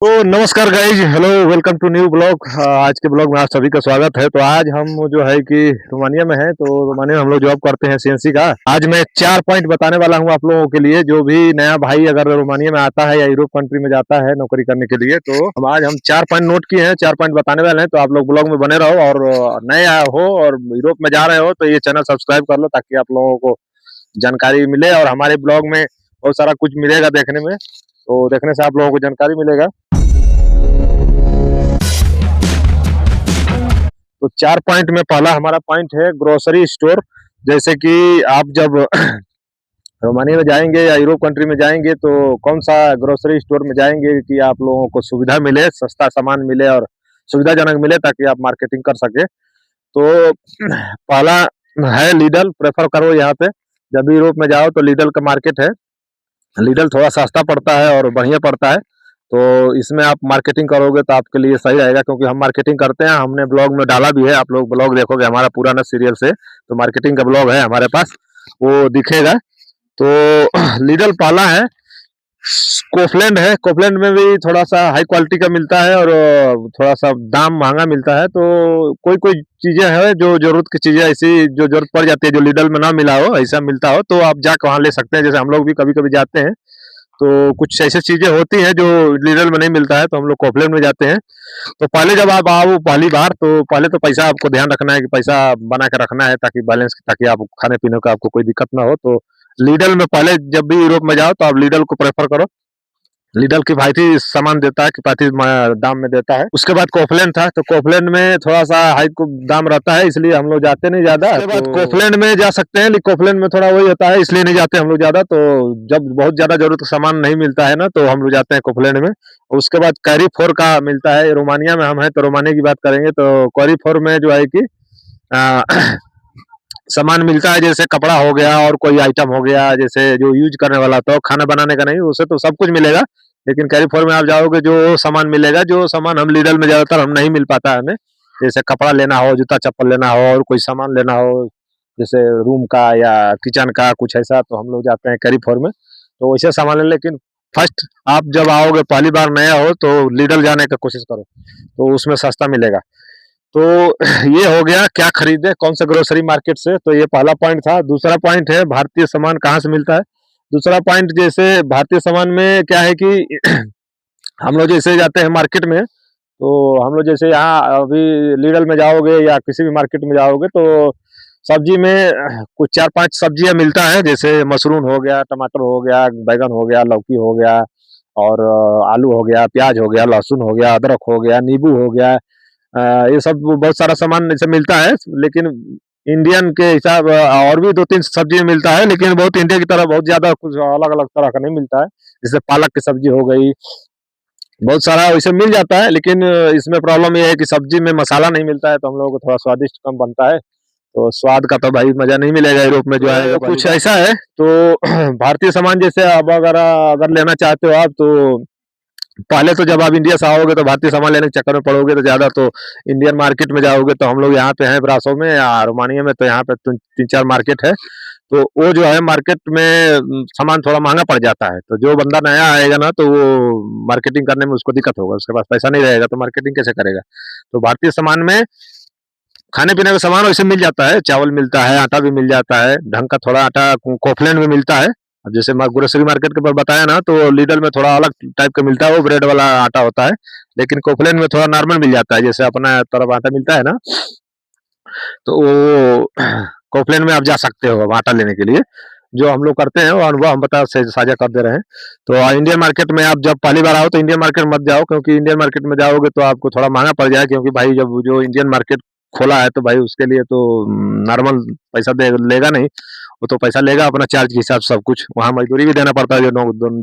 तो नमस्कार guys, hello, welcome to new blog. आज के ब्लॉग में आप सभी का स्वागत है। तो आज हम जो है कि रोमानिया में है, तो रोमानिया में हम लोग जॉब करते हैं सीएनसी का। आज मैं 4 पॉइंट बताने वाला हूं आप लोगों के लिए, जो भी नया भाई अगर रोमानिया में आता है या यूरोप कंट्री में जाता है नौकरी करने के लिए, तो हम 4 पॉइंट नोट किए हैं, 4 पॉइंट बताने वाले हैं। तो आप लोग ब्लॉग में बने रहो, और नए आए हो और यूरोप में जा रहे हो तो ये चैनल सब्सक्राइब कर लो, ताकि आप लोगों को जानकारी मिले और हमारे ब्लॉग में बहुत सारा कुछ मिलेगा देखने में। तो देखने से आप लोगों को जानकारी मिलेगा। तो 4 पॉइंट में पहला हमारा पॉइंट है ग्रोसरी स्टोर। जैसे कि आप जब रोमानिया में जाएंगे या यूरोप कंट्री में जाएंगे, तो कौन सा ग्रोसरी स्टोर में जाएंगे कि आप लोगों को सुविधा मिले, सस्ता सामान मिले और सुविधाजनक मिले, ताकि आप मार्केटिंग कर सके। तो पहला है लीडल, प्रेफर करो यहाँ पे। जब भी यूरोप में जाओ तो लीडल का मार्केट है। लीडल थोड़ा सस्ता पड़ता है और बढ़िया पड़ता है। तो इसमें आप मार्केटिंग करोगे तो आपके लिए सही रहेगा, क्योंकि हम मार्केटिंग करते हैं, हमने ब्लॉग में डाला भी है। आप लोग ब्लॉग देखोगे हमारा पुराना सीरियल से, तो मार्केटिंग का ब्लॉग है हमारे पास, वो दिखेगा। तो लीडल पहला है। कोफलैंड है। कोफलैंड में भी थोड़ा सा हाई क्वालिटी का मिलता है और थोड़ा सा दाम महंगा मिलता है। तो कोई कोई चीजें हैं जो जरूरत की चीजें ऐसी जो जरूरत पड़ जाती है, जो लीडल में ना मिला हो, ऐसा मिलता हो, तो आप जाकर वहां ले सकते हैं। जैसे हम लोग भी कभी कभी जाते हैं, तो कुछ ऐसी चीजें होती हैं जो लीडल में नहीं मिलता है, तो हम लोग कॉफलैंड में जाते हैं। तो पहले जब आप आओ पहली बार, तो पहले तो पैसा आपको ध्यान रखना है कि पैसा बना के रखना है, ताकि बैलेंस, ताकि आप खाने पीने का आपको कोई दिक्कत ना हो। तो लीडल में पहले जब भी यूरोप में जाओ तो आप लीडल को प्रेफर करो। लीडल किफायती सामान देता है, किफायती दाम में देता है। उसके बाद कोफलैंड था, तो कोफलैंड में थोड़ा सा हाई दाम रहता है, इसलिए हम लोग जाते नहीं ज्यादा। उसके बाद कोफलैंड में जा सकते हैं, लेकिन कोफलैंड में थोड़ा वही होता है, इसलिए नहीं जाते हम लोग ज्यादा। तो जब बहुत ज्यादा जरूरत का सामान नहीं मिलता है ना, तो हम लोग जाते हैं कोफलैंड में। उसके बाद कैरी फोर का मिलता है। रोमानिया में हम हैं, तो रोमानिया की बात करेंगे, तो कैरी फोर में जो है कि सामान मिलता है। जैसे कपड़ा हो गया और कोई आइटम हो गया, जैसे जो यूज करने वाला, तो खाना बनाने का नहीं, उसे तो सब कुछ मिलेगा। लेकिन कैरीफोर में आप जाओगे, जो सामान मिलेगा, जो सामान हम लीडल में ज्यादातर हम नहीं मिल पाता है हमें। जैसे कपड़ा लेना हो, जूता चप्पल लेना हो, और कोई सामान लेना हो, जैसे रूम का या किचन का कुछ ऐसा, तो हम लोग जाते हैं कैरीफोर में, तो वैसे सामान ले। लेकिन फर्स्ट आप जब आओगे, पहली बार नया हो, तो लीडल जाने का कोशिश करो, तो उसमें सस्ता मिलेगा। तो ये हो गया क्या खरीदे, कौन सा ग्रोसरी मार्केट से। तो ये पहला पॉइंट था। दूसरा पॉइंट है भारतीय सामान कहाँ से मिलता है। दूसरा पॉइंट, जैसे भारतीय सामान में क्या है कि हम लोग जैसे जाते हैं मार्केट में, तो हम लोग जैसे यहाँ अभी लीडल में जाओगे या किसी भी मार्केट में जाओगे, तो सब्जी में कुछ 4-5 सब्जियां मिलता है। जैसे मशरूम हो गया, टमाटर हो गया, बैगन हो गया, लौकी हो गया, और आलू हो गया, प्याज हो गया, लहसुन हो गया, अदरक हो गया, नींबू हो गया। ये सब बहुत सारा सामान ऐसे मिलता है। लेकिन इंडियन के हिसाब और भी 2-3 सब्जी मिलता है, लेकिन बहुत इंडिया की तरह बहुत ज्यादा कुछ अलग अलग तरह का नहीं मिलता है। जैसे पालक की सब्जी हो गई, बहुत सारा वैसे मिल जाता है। लेकिन इसमें प्रॉब्लम ये है कि सब्जी में मसाला नहीं मिलता है, तो हम लोगों को थोड़ा स्वादिष्ट कम बनता है। तो स्वाद का तो भाई मजा नहीं मिलेगा यूरोप में, जो है कुछ ऐसा है। तो भारतीय सामान जैसे अब अगर अगर लेना चाहते हो आप, तो पहले तो जब आप इंडिया से आओगे, तो भारतीय सामान लेने के चक्कर में पड़ोगे, तो ज्यादा तो इंडियन मार्केट में जाओगे। तो हम लोग यहाँ पे हैं ब्रासो में या रोमानिया में, तो यहाँ पे 3-4 मार्केट है। तो वो जो है मार्केट में सामान थोड़ा महंगा पड़ जाता है। तो जो बंदा नया आएगा ना, तो वो मार्केटिंग करने में उसको दिक्कत होगा, उसके पास पैसा नहीं रहेगा, तो मार्केटिंग कैसे करेगा। तो भारतीय सामान में खाने पीने का सामान वैसे मिल जाता है, चावल मिलता है, आटा भी मिल जाता है, ढंग का थोड़ा आटा कोफलैंड में मिलता है। अब जैसे ग्रोसरी मार्केट के पर बताया ना, तो लीडल में थोड़ा अलग टाइप का मिलता है, वो ब्रेड वाला आटा होता है। लेकिन कोफलैंड में थोड़ा नॉर्मल मिल जाता है, जैसे अपना तरफ आटा मिलता है ना, तो वो कोफलैंड में आप जा सकते हो आटा लेने के लिए। जो हम लोग करते हैं वो अनुभव हम बता से साझा कर दे रहे हैं। तो इंडियन मार्केट में आप जब पहली बार आओ, तो इंडियन मार्केट मत जाओ, क्योंकि इंडियन मार्केट में जाओगे तो आपको थोड़ा महंगा पड़ जाए। क्योंकि भाई जब जो इंडियन मार्केट खोला है, तो भाई उसके लिए तो नॉर्मल पैसा दे लेगा नहीं, वो तो पैसा लेगा अपना चार्ज के हिसाब से सब कुछ। वहाँ मजदूरी भी देना पड़ता है, जो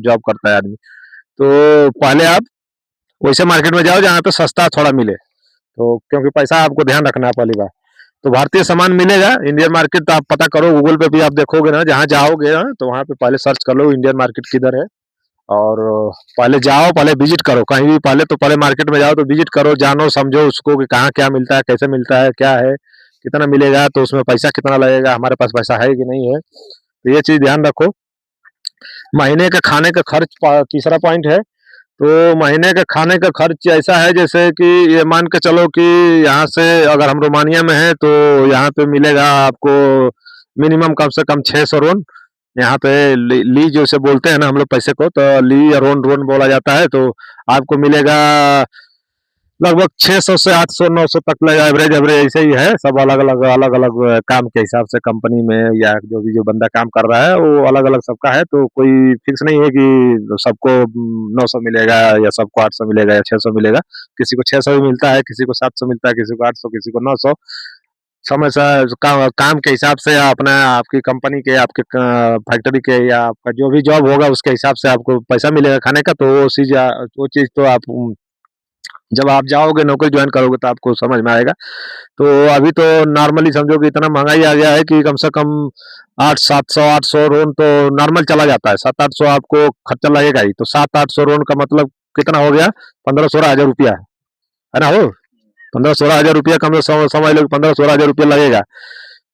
जॉब करता है आदमी। तो पहले आप वैसे मार्केट में जाओ जहाँ पे सस्ता थोड़ा मिले, तो क्योंकि पैसा आपको ध्यान रखना है पहली बार। तो भारतीय सामान मिलेगा। इंडियन मार्केट तो आप पता करो, गूगल पे भी आप देखोगे ना, जहाँ जाओगे ना, तो वहाँ पे पहले सर्च कर लो इंडियन मार्केट किधर है। और पहले जाओ, पहले विजिट करो कहीं भी। पहले तो पहले मार्केट में जाओ तो विजिट करो, जानो समझो उसको कि कहाँ क्या मिलता है, कैसे मिलता है, क्या है, कितना मिलेगा, तो उसमें पैसा कितना लगेगा, हमारे पास पैसा है कि नहीं है। तो ये चीज ध्यान रखो। महीने का खाने का खर्च तीसरा पॉइंट है। तो महीने के खाने का खर्च ऐसा है जैसे कि ये मान के चलो कि यहाँ से अगर हम रोमानिया में हैं तो यहाँ पे मिलेगा आपको मिनिमम कम से कम 600 रोन। यहाँ पे ली जो से बोलते हैं ना हम लोग पैसे को, तो ली या रोन रोन बोला जाता है। तो आपको मिलेगा लगभग 600 से 800 900 तक लगा, एवरेज एवरेज ऐसे ही है। सब अलग अलग काम के हिसाब से कंपनी में या जो बंदा काम कर रहा है वो अलग अलग सबका है। तो कोई फिक्स नहीं है कि सबको 900 मिलेगा या सबको 800 मिलेगा या 600 मिलेगा। किसी को 600 भी मिलता है, किसी को 700 मिलता है, किसी को 800, किसी को 900। समय से काम के हिसाब से या अपना आपकी कंपनी के आपके फैक्ट्री के या आपका जो भी जॉब होगा उसके हिसाब से आपको पैसा मिलेगा खाने का। तो वो चीज तो आप जब आप जाओगे नौकरी ज्वाइन करोगे तो आपको समझ में आएगा। तो अभी तो नॉर्मली समझो कि इतना महंगाई आ गया है कि कम से कम 800 रोन तो नॉर्मल चला जाता है। 700-800 आपको खर्चा लगेगा ही। तो 700-800 रोन का मतलब कितना हो गया? 15-16 हजार रुपया है ना? हो 15-16 हजार रुपया कम से समझ लो 15-16 हजार रुपया लगेगा।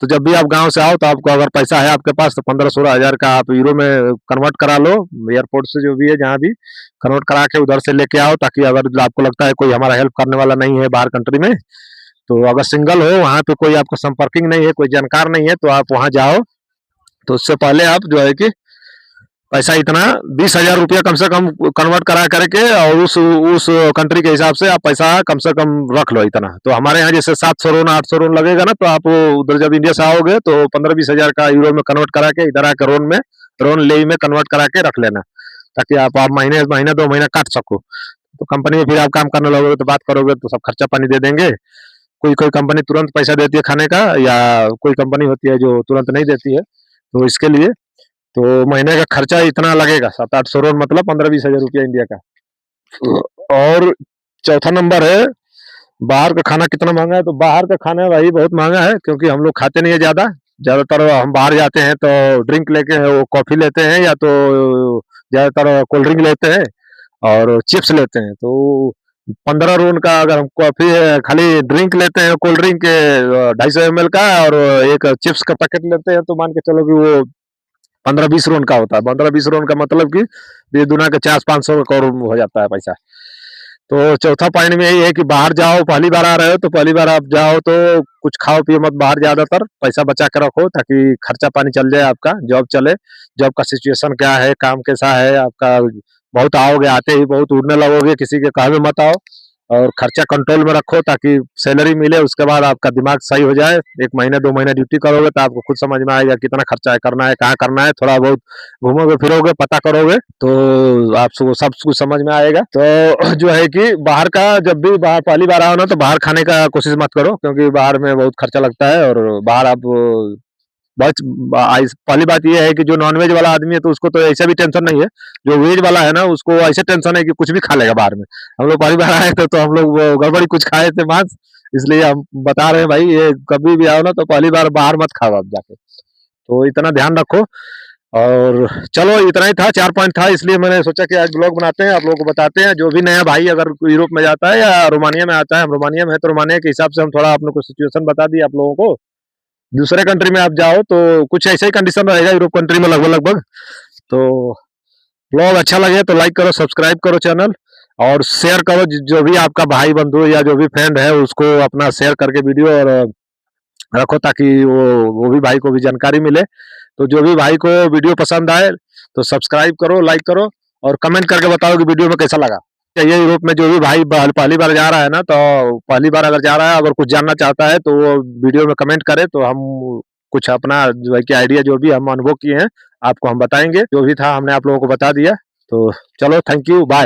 तो जब भी आप गांव से आओ तो आपको अगर पैसा है आपके पास तो 15-16 हजार का आप यूरो में कन्वर्ट करा लो। एयरपोर्ट से जो भी है जहाँ भी कन्वर्ट करा के उधर से लेके आओ, ताकि अगर आपको लगता है कोई हमारा हेल्प करने वाला नहीं है बाहर कंट्री में, तो अगर सिंगल हो वहाँ पे कोई आपका संपर्किंग नहीं है, कोई जानकार नहीं है, तो आप वहाँ जाओ। तो उससे पहले आप जो है कि पैसा इतना 20 हजार रुपया कम से कम कन्वर्ट करा करके और उस कंट्री के हिसाब से आप पैसा कम से कम रख लो इतना। तो हमारे यहाँ जैसे 700 रोन 800 रोन लगेगा ना, तो आप उधर जब इंडिया से आओगे तो 15-20 हजार का यूरो में कन्वर्ट करा के इधर आके रोन ले में कन्वर्ट करा के रख लेना, ताकि आप महीने 2 महीना काट सको। तो कंपनी में फिर आप काम करने लगोगे तो बात करोगे तो सब खर्चा पानी दे देंगे। कोई कोई कंपनी तुरंत पैसा देती है खाने का, या कोई कंपनी होती है जो तुरंत नहीं देती है। तो इसके लिए तो महीने का खर्चा इतना लगेगा 700-800 रोन, मतलब 15-20 हजार रुपया इंडिया का। और चौथा नंबर है बाहर का खाना कितना महंगा है। तो बाहर का खाना भाई बहुत महंगा है, क्योंकि हम लोग खाते नहीं है ज्यादातर हम बाहर जाते हैं तो ड्रिंक लेके वो कॉफी लेते हैं या तो ज्यादातर कोल्ड ड्रिंक लेते हैं और चिप्स लेते हैं। तो 15 रोन का अगर हम कॉफी खाली ड्रिंक लेते हैं कोल्ड ड्रिंक के 250 ml का, और एक चिप्स का पैकेट लेते हैं, तो मान के चलो कि वो 15-20 रोन का होता है। 15-20 रोन का मतलब कि ये दुनिया के 400-500 करोड़ हो जाता है पैसा। तो चौथा पॉइंट में यही है कि बाहर जाओ, पहली बार आ रहे हो तो पहली बार आप जाओ तो कुछ खाओ पियो मत बाहर, ज्यादातर पैसा बचा के रखो ताकि खर्चा पानी चल जाए, आपका जॉब चले। जॉब का सिचुएशन क्या है, काम कैसा है आपका, बहुत आओगे आते ही बहुत उड़ने लगोगे, किसी के कहे में मत आओ और खर्चा कंट्रोल में रखो ताकि सैलरी मिले, उसके बाद आपका दिमाग सही हो जाए। 1 महीने 2 महीने ड्यूटी करोगे तो आपको खुद समझ में आएगा कितना खर्चा करना है, कहाँ करना है। थोड़ा बहुत घूमोगे फिरोगे पता करोगे तो आपको सब कुछ समझ में आएगा। तो जो है कि बाहर का जब भी बाहर पहली बार आओ ना तो बाहर खाने का कोशिश मत करो, क्योंकि बाहर में बहुत खर्चा लगता है। और बाहर आप बहुत पहली बात यह है कि जो नॉन वेज वाला आदमी है तो उसको तो ऐसा भी टेंशन नहीं है। जो वेज वाला है ना उसको ऐसे टेंशन है कि कुछ भी खा लेगा बाहर में। हम लोग पहली बार आए थे तो हम लोग गड़बड़ी कुछ खाए थे मांस, इसलिए हम बता रहे हैं भाई ये कभी भी आओ ना तो पहली बार बाहर मत खाओ आप जाके। तो इतना ध्यान रखो। और चलो इतना ही था, 4 पॉइंट था, इसलिए मैंने सोचा कि आज ब्लॉग बनाते हैं, आप लोगों को बताते हैं। जो भी नया भाई अगर यूरोप में जाता है या रोमानिया में आता है, हम रोमानिया में है तो रोमानिया के हिसाब से हम थोड़ा अपने को सिचुएशन बता दिए आप लोगों को। दूसरे कंट्री में आप जाओ तो कुछ ऐसा ही कंडीशन रहेगा यूरोप कंट्री में लगभग लगभग। तो ब्लॉग अच्छा लगे तो लाइक करो, सब्सक्राइब करो चैनल, और शेयर करो। जो भी आपका भाई बंधु या जो भी फ्रेंड है उसको अपना शेयर करके वीडियो और रखो, ताकि वो भी भाई को भी जानकारी मिले। तो जो भी भाई को वीडियो पसंद आए तो सब्सक्राइब करो, लाइक करो और कमेंट करके बताओ कि वीडियो में कैसा लगा। ये यूरोप में जो भी भाई पहली बार जा रहा है ना, तो पहली बार अगर जा रहा है अगर कुछ जानना चाहता है तो वो वीडियो में कमेंट करे, तो हम कुछ अपना जो है कि आइडिया जो भी हम अनुभव किए हैं आपको हम बताएंगे। जो भी था हमने आप लोगों को बता दिया। तो चलो, थैंक यू, बाय।